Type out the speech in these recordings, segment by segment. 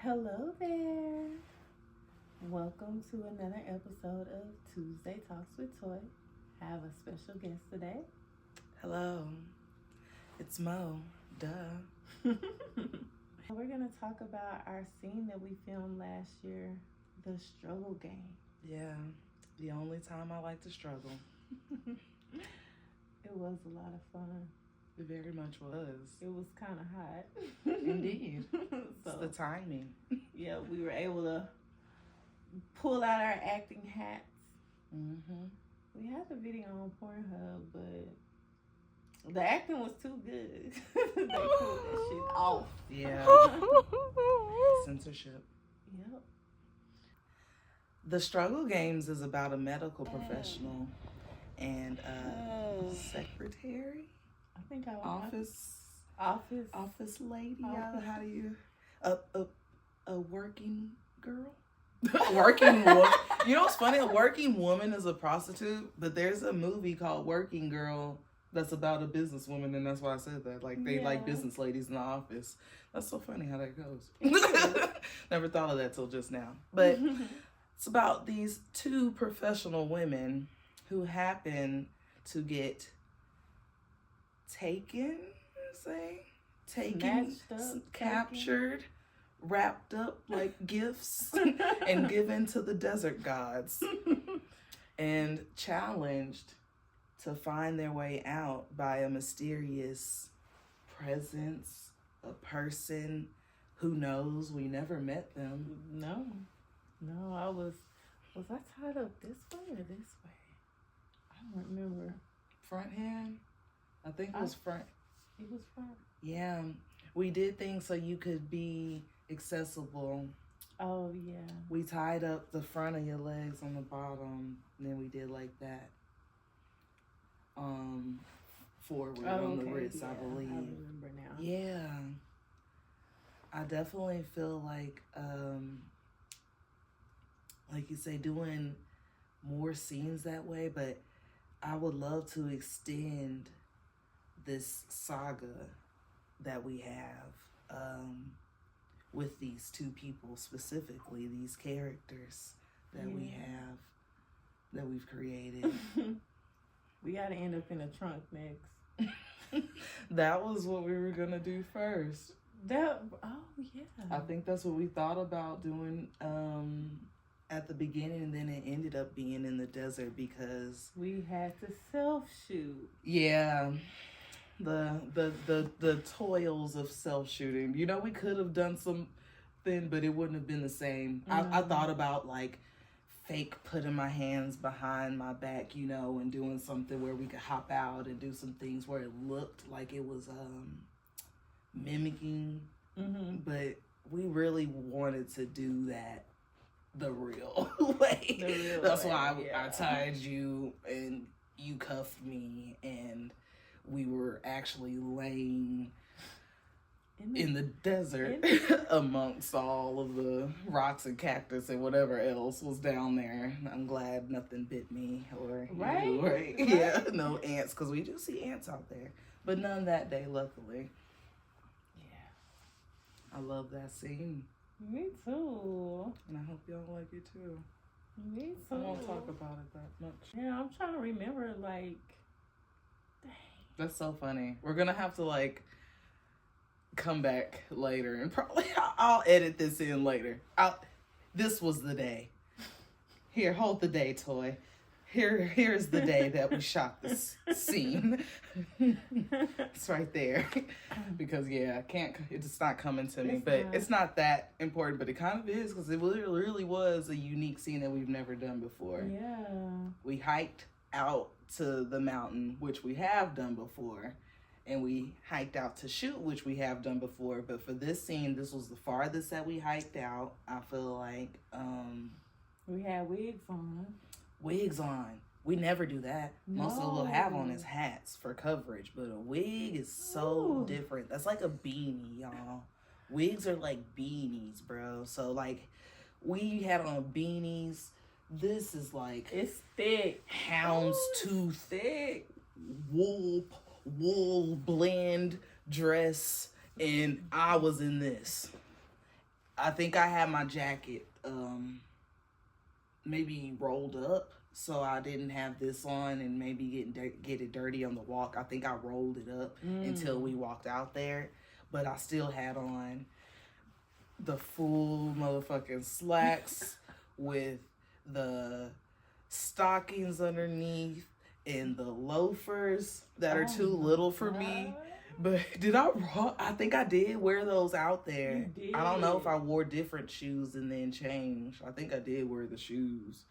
Hello there. Welcome to another episode of Tuesday Talks with Toi. I have a special guest today. Hello, it's Mo. Duh. We're going to talk about our scene that we filmed last year, the struggle game. Yeah, the only time I like to struggle. It was a lot of fun. It very much was. It was kind of hot. Indeed. So, It's the timing. yeah, we were able to pull out our acting hats. Mm-hmm. We had the video on Pornhub, but the acting was too good. They pulled that shit off. Yeah. Censorship. Yep. The Struggle Games is about a medical professional and a secretary, I think I office lady. Office. How do you a working girl? A working woman. You know what's funny? A working woman is a prostitute, but there's a movie called Working Girl that's about a businesswoman, and that's why I said that. Like, they like business ladies in the office. That's so funny how that goes. Never thought of that till just now. But it's about these two professional women who happen to get Snatched up, captured, wrapped up like gifts, and given to the desert gods, and challenged to find their way out by a mysterious presence, a person who knows. We never met them. No, I was I tied up this way or this way? I don't remember. Front hand? I think it was front. It was front. Yeah, we did things so you could be accessible. Oh, yeah. We tied up the front of your legs on the bottom, and then we did like that. Forward on the wrists, I believe. I remember now. Yeah. I definitely feel like you say, doing more scenes that way, but I would love to extend this saga that we have with these two people, specifically these characters that we have, that we've created. We gotta end up in the trunk next. That was what we were gonna do first. Yeah. I think that's what we thought about doing at the beginning, and then it ended up being in the desert because we had to self-shoot. Yeah. The toils of self-shooting. You know, we could have done something, but it wouldn't have been the same. Mm-hmm. I thought about like fake putting my hands behind my back, you know, and doing something where we could hop out and do some things where it looked like it was mimicking. Mm-hmm. But we really wanted to do that the real way. That's why I tied you and you cuffed me, and we were actually laying in the desert amongst all of the rocks and cactus and whatever else was down there. I'm glad nothing bit me or you, right? Yeah, no ants, because we do see ants out there, but none that day, luckily. Yeah, I love that scene. Me too. And I hope y'all like it too. Me too. I won't talk about it that much. Yeah, I'm trying to remember, like, dang. That's so funny. We're gonna have to like come back later, and probably I'll edit this in later. This was the day. Here, hold the day, Toi. Here's the day that we shot this scene. It's right there. Because it's not coming to me, but it's not that important, but it kind of is, because it really was a unique scene that we've never done before. Yeah. We hiked out to the mountain, which we have done before, and we hiked out to shoot, which we have done before, but for this scene, this was the farthest that we hiked out. I feel like we had wigs on. We never do that. No. Most of what we'll have on is hats for coverage, but a wig is so different. That's like a beanie, y'all. Wigs are like beanies, bro. So like, we had on beanies. This is like, it's thick, houndstooth, thick wool blend dress, and I was in this. I think I had my jacket maybe rolled up, so I didn't have this on and maybe get it dirty on the walk. I think I rolled it up until we walked out there, but I still had on the full motherfucking slacks with the stockings underneath and the loafers that are too little for me. But I think I did wear those out there. I don't know if I wore different shoes and then changed. I think I did wear the shoes.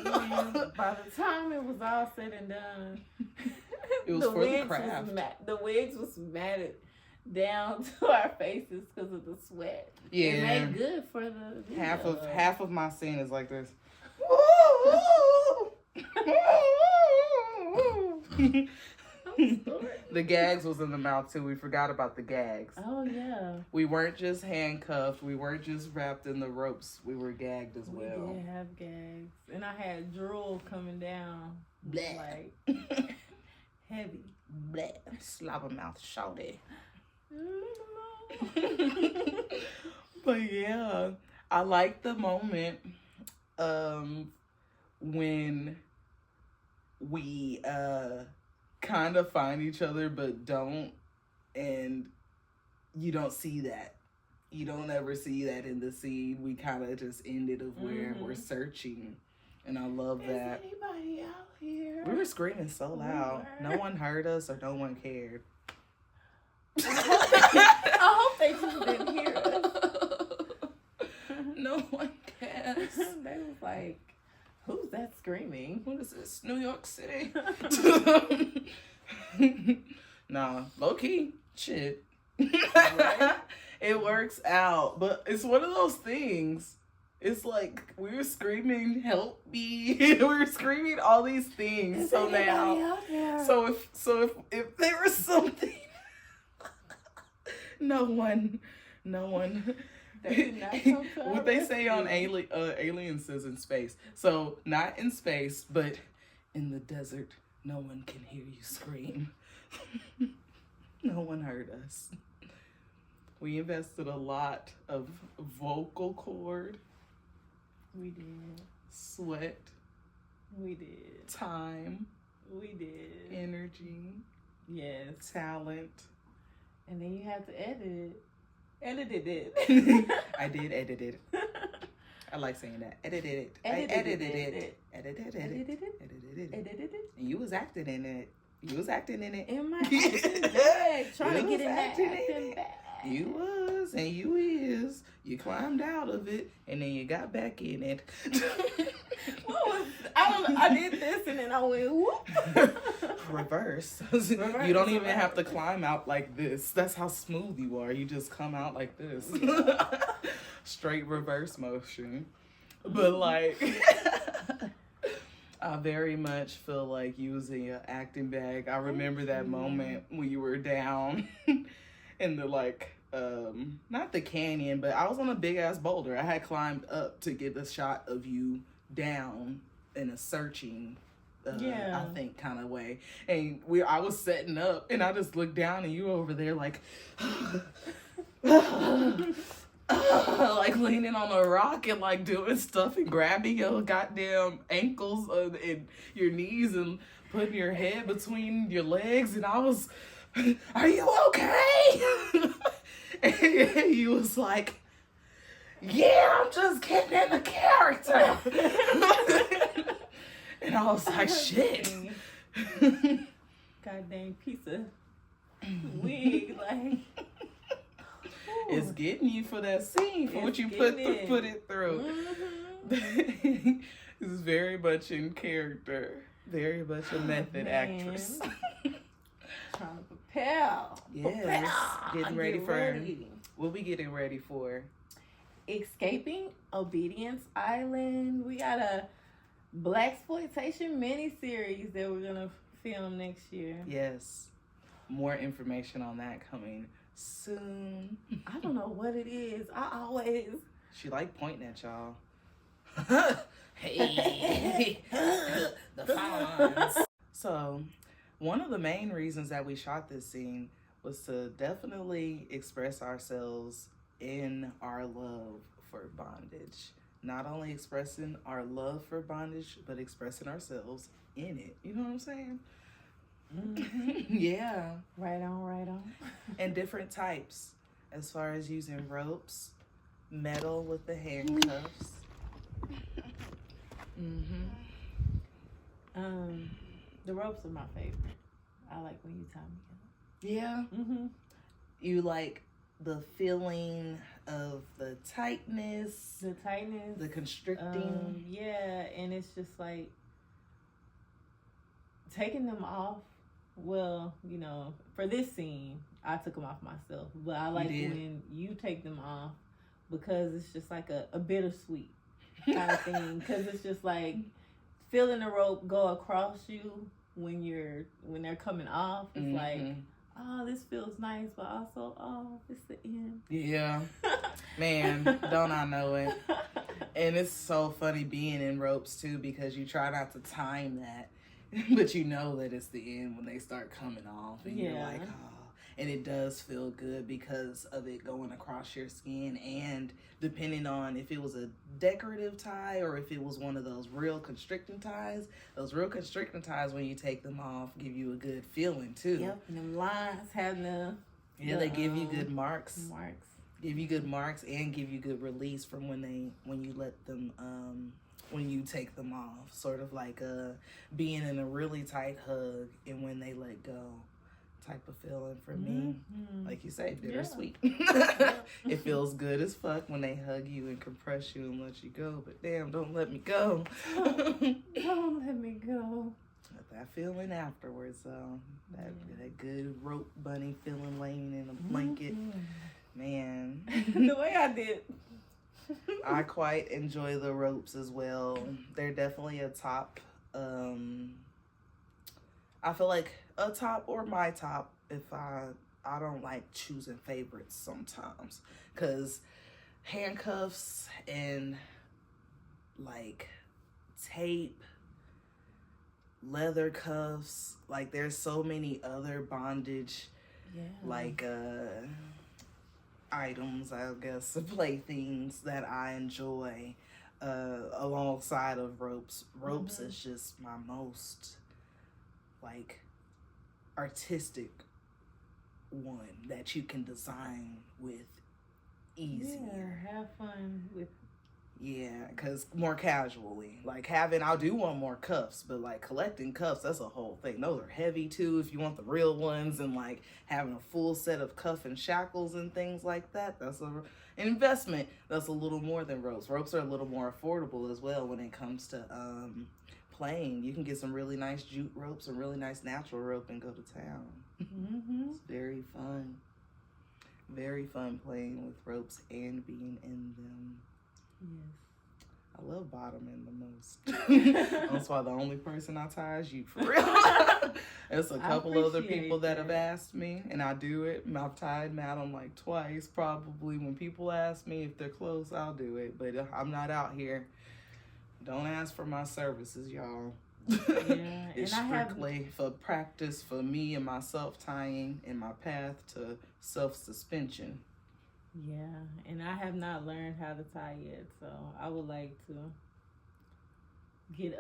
Man, by the time it was all said and done, it was for the craft. The wigs was matted down to our faces because of the sweat. Yeah, it made good for the video. half of my scene is like this. The gags was in the mouth too. We forgot about the gags. Oh yeah. We weren't just handcuffed. We weren't just wrapped in the ropes. We were gagged as well. We did have gags, and I had drool coming down, Blech. like heavy. Blech. Slobbermouth shouty. But yeah, I like the moment when we kind of find each other but don't, and you don't see that. You don't ever see that in the scene. We kind of just ended of where we're searching, and I love that. Is anybody out here? We were screaming so loud. No one heard us or no one cared. I hope they just didn't hear us. No one cares. They was like, who's that screaming? What is this? New York City? Nah, low key. Shit. Right? It works out. But it's one of those things. It's like we were screaming, help me. We were screaming all these things. Is so now. out there? So if there was something, no one. They did not come to what they say on Aliens is in space. So not in space, but in the desert, no one can hear you scream. No one heard us. We invested a lot of vocal cord. We did. Sweat. We did. Time. We did. Energy. Yes. Talent. And then you have to edit it. Edited it. I did edit it. I like saying that. Edited it. I edited it. Edited it. And you was acting in it. You was acting in it. In my acting bag. Trying to get in that acting bag. You was and you is. You climbed out of it and then you got back in it. I did this and then I went whoop. Reverse. You don't even have to climb out like this. That's how smooth you are. You just come out like this. Straight reverse motion. But like I very much feel like using an acting bag. I remember that moment when you were down in the not the canyon, but I was on a big ass boulder. I had climbed up to get a shot of you down in a searching I think kind of way. And I was setting up and I just looked down and you over there like like leaning on a rock and like doing stuff and grabbing your goddamn ankles and your knees and putting your head between your legs, and I was, are you okay? And you was like, yeah, I'm just getting in the character. And I was like, shit. Goddamn piece of wig, like. It's getting you for that scene, for what you put it through. Mm-hmm. This is very much in character. Very much a method actress. Trying to prepare. Yes. Getting ready for. What we getting ready for? Escaping Obedience Island. We got a blaxploitation miniseries that we're gonna film next year. Yes. More information on that coming soon. I don't know what it is. I always. She like pointing at y'all. Hey, the fawns. So, one of the main reasons that we shot this scene was to definitely express ourselves in our love for bondage. Not only expressing our love for bondage, but expressing ourselves in it. You know what I'm saying? Mm-hmm. Yeah. Right on. And different types, as far as using ropes, metal with the handcuffs. Mm-hmm. The ropes are my favorite. I like when you tie me up. Yeah. Mm-hmm. You like the feeling of the tightness, the constricting. Yeah, and it's just like taking them off. Well, you know, for this scene, I took them off myself, but I like when you take them off because it's just like a bittersweet kind of thing. Because it's just like feeling the rope go across you when they're coming off. It's like, oh, this feels nice, but also, oh, it's the end. Yeah. Man, don't I know it. And it's so funny being in ropes, too, because you try not to time that, but you know that it's the end when they start coming off. And you're like, oh. And it does feel good because of it going across your skin. And depending on if it was a decorative tie or if it was one of those real constricting ties, when you take them off, give you a good feeling, too. Yep, and them lines have they give you good marks. Give you good marks and give you good release from when you let them, when you take them off. Sort of like being in a really tight hug and when they let go type of feeling for me. Like you say, bittersweet. It feels good as fuck when they hug you and compress you and let you go. But damn, don't let me go. Don't let me go. That feeling afterwards, that good rope bunny feeling laying in a blanket. Man. The way I did. I quite enjoy the ropes as well. They're definitely a top. I feel like a top or my top if I don't like choosing favorites sometimes. Because handcuffs and like tape, leather cuffs, like there's so many other bondage like items, I guess, playthings that I enjoy alongside of ropes. Ropes is just my most like artistic one that you can design with easier. Yeah, have fun with. Yeah, because more casually. Like I'll do want more cuffs, but like collecting cuffs, that's a whole thing. Those are heavy too if you want the real ones, and like having a full set of cuff and shackles and things like that. That's an investment that's a little more than ropes. Ropes are a little more affordable as well when it comes to playing. You can get some really nice jute ropes and really nice natural rope and go to town. It's very fun. Very fun playing with ropes and being in them. Yes. I love bottoming the most. That's why the only person I tie is you, for real. There's a couple other people that have asked me, and I do it. I've tied Madam like twice, probably. When people ask me if they're close, I'll do it. But I'm not out here. Don't ask for my services, y'all. Yeah, It's strictly for practice for me and myself tying in my path to self-suspension. Yeah, and I have not learned how to tie yet, so I would like to get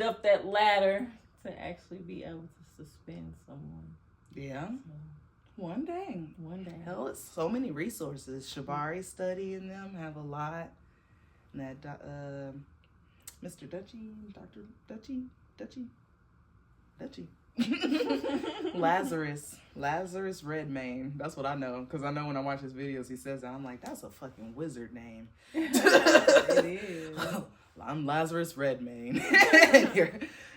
up that ladder to actually be able to suspend someone. Yeah. So, one day. Hell, it's so many resources. Shibari study in them have a lot. And that Mr. Dutchy, Dr. Dutchy. Lazarus Redmayne. That's what I know, because I know when I watch his videos he says that. I'm like, that's a fucking wizard name. It is. I'm Lazarus Redmayne.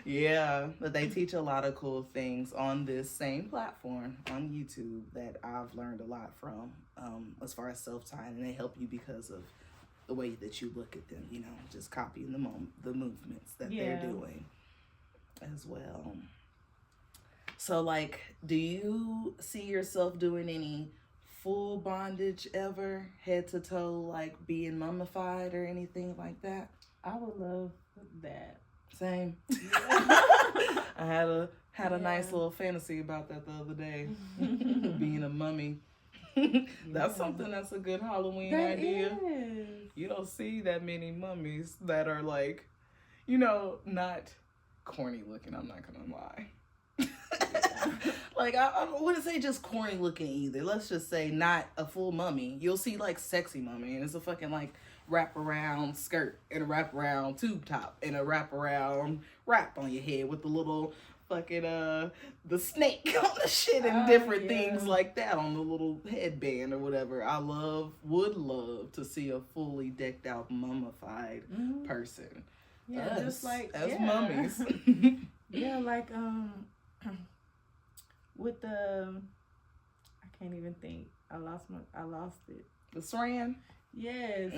Yeah, but they teach a lot of cool things on this same platform on YouTube that I've learned a lot from as far as self-tying, and they help you because of the way that you look at them, you know, just copying the movements that they're doing as well. So, like, do you see yourself doing any full bondage ever, head to toe, like being mummified or anything like that? I would love that. Same. I had a nice little fantasy about that the other day, being a mummy. That's something that's a good Halloween idea. Is. You don't see that many mummies that are like, you know, not corny looking. I'm not gonna lie. Like, I wouldn't say just corny looking either. Let's just say not a full mummy. You'll see like sexy mummy, and it's a fucking like wraparound skirt and a wraparound tube top and a wraparound wrap on your head with the little fucking the snake on the shit and different things like that on the little headband or whatever. I would love to see a fully decked out mummified person. Yeah, just like as mummies. Yeah, like with the I can't even think. I lost it. The saran. Yes.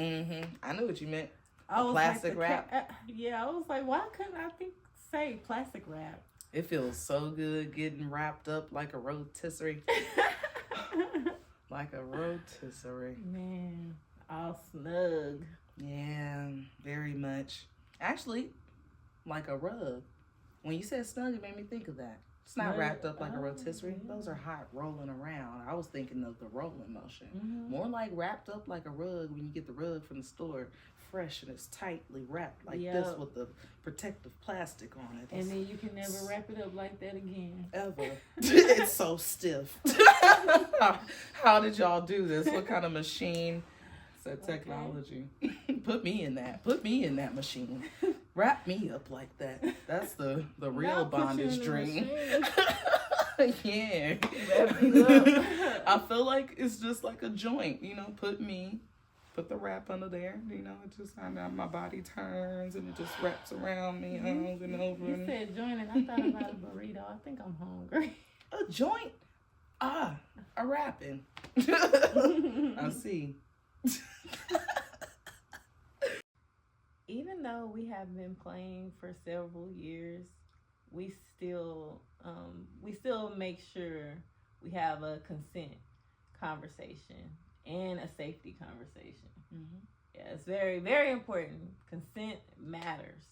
I knew what you meant. Plastic like wrap. I was like, why couldn't I say plastic wrap? It feels so good getting wrapped up like a rotisserie. Like a rotisserie. Man, all snug. Yeah, very much. Actually, like a rug. When you said snug, it made me think of that. It's not wrapped up like a rotisserie. Yeah. Those are hot rolling around. I was thinking of the rolling motion. More like wrapped up like a rug when you get the rug from the store. Fresh and it's tightly wrapped like this with the protective plastic on it. And then you can never wrap it up like that again. Ever. It's so stiff. How did y'all do this? What kind of machine? Said technology. Put me in that machine. Wrap me up like that. That's the real bondage dream. Yeah. I feel like it's just like a joint, you know, put the wrap under there, you know, it just my body turns and it just wraps around me over and over. You said joint and I thought about a burrito. I think I'm hungry. A joint? A wrapping. I see. Even though we have been playing for several years, we still make sure we have a consent conversation and a safety conversation. Yeah, it's very, very important. Consent matters.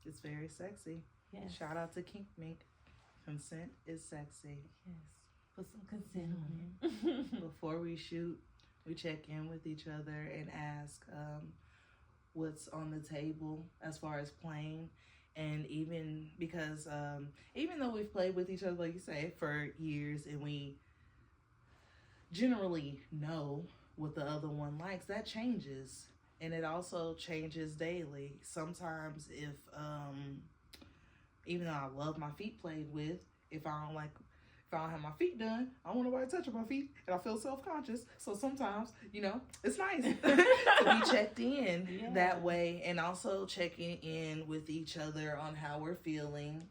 It's very sexy. Yes. Shout out to Kink Mink. Consent is sexy. Yes. Put some consent on it. Before we shoot, we check in with each other and ask what's on the table as far as playing. And even because even though we've played with each other, like you say, for years, and we generally know what the other one likes, that changes. And it also changes daily. Sometimes if even though I love my feet played with, if I don't have my feet done, I don't want nobody touching my feet, and I feel self-conscious. So sometimes, you know, it's nice to be checked in that way, and also checking in with each other on how we're feeling.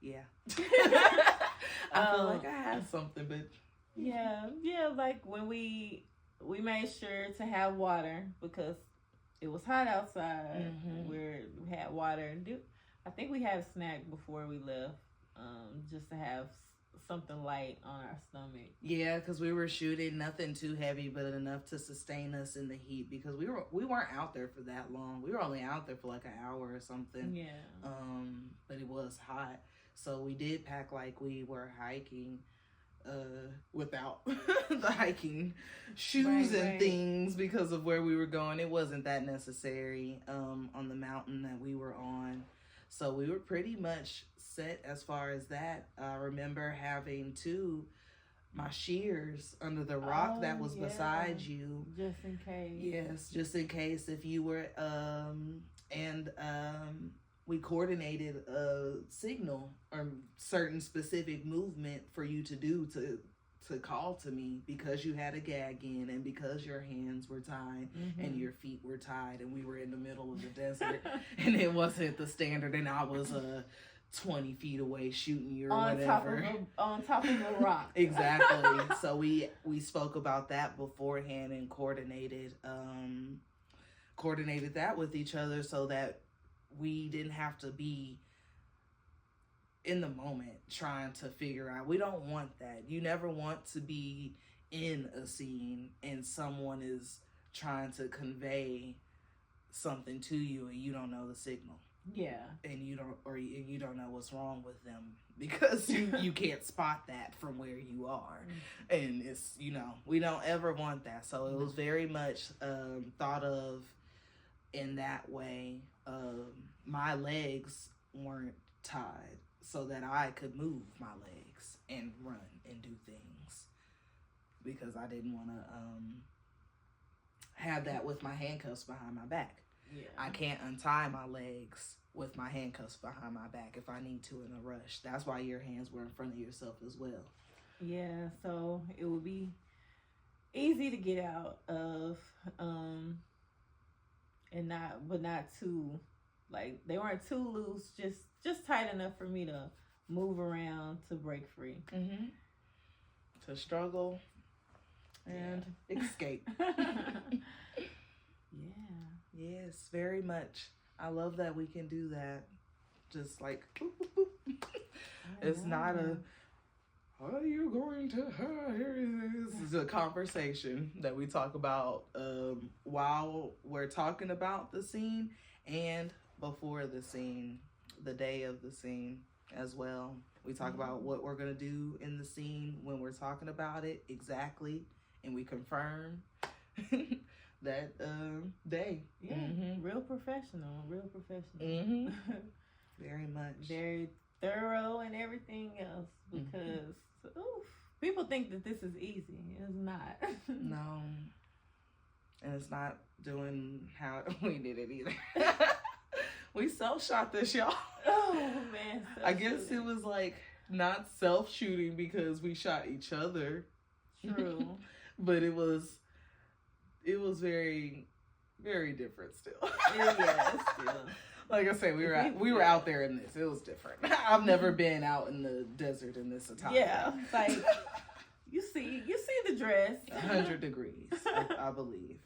Yeah. I feel like I had something, but yeah, like when we made sure to have water because it was hot outside. We had water. I think we had a snack before we left, just to have something light on our stomach. Yeah, because we were shooting nothing too heavy, but enough to sustain us in the heat, because we weren't out there for that long. We were only out there for like an hour or something. Yeah. But it was hot, so we did pack like we were hiking, without the hiking shoes and things because of where we were going. It wasn't that necessary on the mountain that we were on. So we were pretty much set as far as that. I remember having my shears under the rock that was beside you. Just in case. Yes, just in case if you were, we coordinated a signal or certain specific movement for you to do to call to me, because you had a gag in and because your hands were tied and your feet were tied and we were in the middle of the desert and it wasn't the standard, and I was 20 feet away shooting you or whatever. On top of a rock. Exactly. So we spoke about that beforehand and coordinated that with each other so that we didn't have to be in the moment trying to figure out. We don't want that. You never want to be in a scene and someone is trying to convey something to you and you don't know the signal. Yeah. And you don't know what's wrong with them because you can't spot that from where you are. And it's, you know, we don't ever want that. So it was very much thought of in that way. My legs weren't tied so that I could move my legs and run and do things, because I didn't want to have that with my handcuffs behind my back. Yeah. I can't untie my legs with my handcuffs behind my back if I need to in a rush. That's why your hands were in front of yourself as well. Yeah, so it would be easy to get out of, and not too, like, they weren't too loose, just tight enough for me to move around, to break free. Mm-hmm. To struggle and escape. Yeah. Yes, very much. I love that we can do that. Just like, boop, boop, boop. It's not a, are you going to This is a conversation that we talk about while we're talking about the scene and before the scene, the day of the scene as well. We talk about what we're going to do in the scene when we're talking about it exactly, and we confirm that day. Yeah, real professional. Mm-hmm. Very much. Very thorough and everything else, because people think that this is easy. It's not. No. And it's not doing how we did it either. We self-shot this, y'all. Oh, man. I guess it was like not self-shooting because we shot each other. True. But it was very, very different still. Yeah, still. Like I said, we were out there in this. It was different. I've never been out in the desert in this attire. Yeah, like you see the dress. 100 degrees, I believe.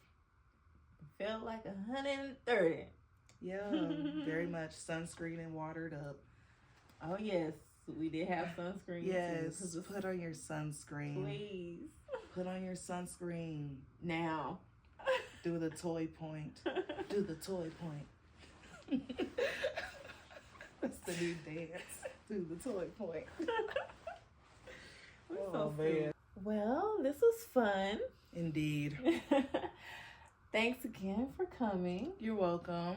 Felt like 130. Yeah, very much sunscreen and watered up. Oh yes, we did have sunscreen. Yes, put on your sunscreen. Please. Put on your sunscreen. Now. Do the Toi point. Do the Toi point. That's the new dance. Do the Toi point. Oh, man. Well, this was fun. Indeed. Thanks again for coming. You're welcome.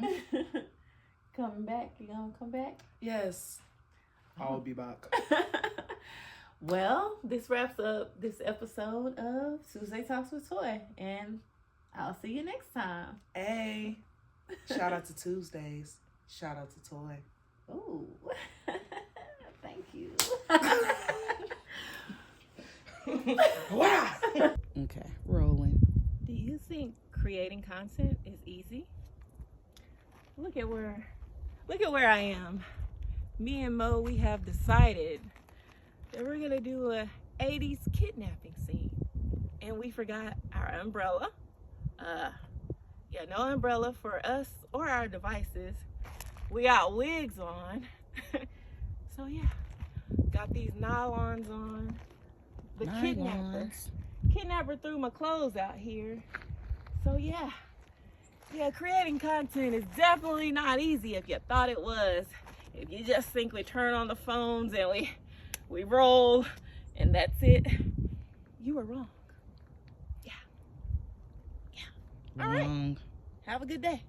Coming back. You gonna come back? Yes. I'll be back. Well, this wraps up this episode of Tuesday Talks with Toi, and I'll see you next time. Hey. Shout out to Tuesdays. Shout out to Toi. Ooh. Thank you. Wow. Okay, rolling. Do you think creating content is easy? Look at where I am. Me and Mo, we have decided that we're gonna do a 80s kidnapping scene, and we forgot our umbrella. No umbrella for us or our devices. We got wigs on. So yeah, got these nylons on. The kidnapper threw my clothes out here. So yeah, creating content is definitely not easy if you thought it was. If you just think we turn on the phones and we roll and that's it, you were wrong. Yeah. All right. Have a good day.